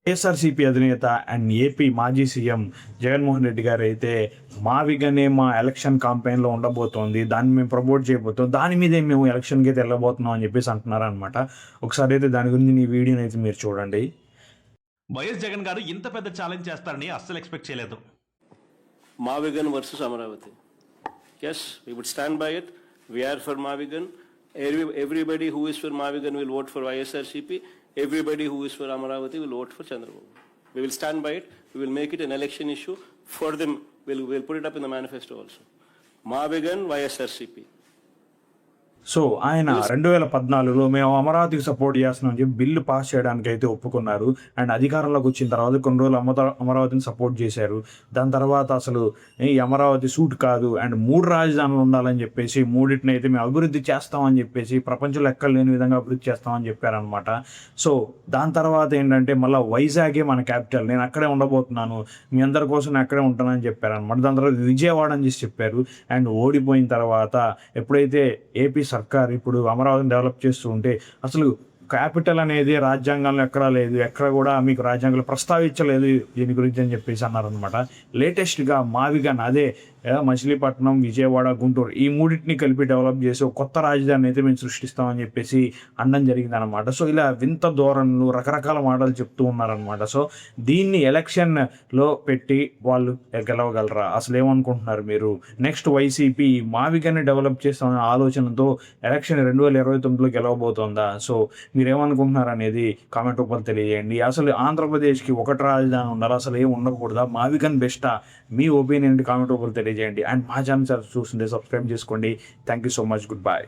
వైఎస్ఆర్సీపీ అధినేత and AP మాజీ CM Jaganmohan Reddy గారు అయితే మావిగానే మా ఎలక్షన్ క్యాంపెయిన్లో ఉండబోతోంది, దాన్ని మేము ప్రమోట్ చేయబోతాం, దాని మీదే మేము ఎలక్షన్కి అయితే వెళ్ళబోతున్నాం అని చెప్పేసి అంటున్నారనమాట. ఒకసారి అయితే దాని గురించి ఈ వీడియోని అయితే మీరు చూడండి. వైఎస్ జగన్ గారు ఇంత పెద్ద ఛాలెంజ్ చేస్తారని అస్సలు ఎక్స్పెక్ట్ చేయలేదు. Mavigan versus Amaravati. Yes, we would stand by it. We are for Mavigan. Everybody who is for Mavigan will vote for YSRCP. Everybody who is for Amaravati will vote for Chandrababu. We will stand by it. We will make it an election issue for them. We'll put it up in the manifesto also. Mavigan, YSRCP. So ఆయన 2014లో మేము అమరావతికి support చేస్తున్నామని చెప్పి bill pass చేయడానికి అయితే ఒప్పుకున్నారు. And అధికారంలోకి వచ్చిన తర్వాత కొన్ని రోజులు అమరావతిని సపోర్ట్ చేశారు. దాని తర్వాత అసలు ఈ అమరావతి సూట్ కాదు అండ్ 3 రాజధానులు ఉండాలని చెప్పేసి మూడింటిని అయితే మేము అభివృద్ధి చేస్తామని చెప్పేసి ప్రపంచంలో ఎక్కడ లేని విధంగా అభివృద్ధి చేస్తామని చెప్పారనమాట. సో దాని తర్వాత ఏంటంటే మళ్ళీ వైజాగే మన క్యాపిటల్, నేను అక్కడే ఉండబోతున్నాను, మీ అందరి కోసం నేను అక్కడే ఉంటానని చెప్పారనమాట. దాని తర్వాత విజయవాడ అని చేసి చెప్పారు. అండ్ ఓడిపోయిన తర్వాత ఎప్పుడైతే ఏపీ సర్కార్ ఇప్పుడు అమరావతిని డెవలప్ చేస్తూ ఉంటే అసలు క్యాపిటల్ అనేది రాజ్యాంగంలో ఎక్కడా లేదు, ఎక్కడ కూడా మీకు రాజ్యాంగంలో ప్రస్తావించలేదు దీని గురించి అని చెప్పేసి అన్నారనమాట. లేటెస్ట్గా మావిగాన్ అదే మచిలీపట్నం, విజయవాడ, గుంటూరు ఈ మూడింటిని కలిపి డెవలప్ చేసి ఒక కొత్త రాజధాని అయితే మేము సృష్టిస్తామని చెప్పేసి అనడం జరిగిందనమాట. సో ఇలా వింత ధోరణులు రకరకాల మాటలు చెప్తూ ఉన్నారనమాట. సో దీన్ని ఎలక్షన్లో పెట్టి వాళ్ళు గెలవగలరా? అసలు ఏమనుకుంటున్నారు మీరు? నెక్స్ట్ వైసీపీ మావిగాన్ని డెవలప్ చేస్తామనే ఆలోచనతో ఎలక్షన్ 2029లో గెలవబోతోందా? సో మీరేమనుకుంటున్నారు అనేది కామెంట్ రూపంలో తెలియజేయండి. అసలు ఆంధ్రప్రదేశ్కి ఒకటి రాజధాని ఉండాలి, అసలు ఏం ఉండకూడదా? మావిగాన్ బెస్టా? మీ ఒపీనియన్ కామెంట్ రూపంలో తెలియజేయండి. అండ్ మా ఛానల్ చూస్తుంటే సబ్స్క్రైబ్ చేసుకోండి. Thank you so much. Good bye.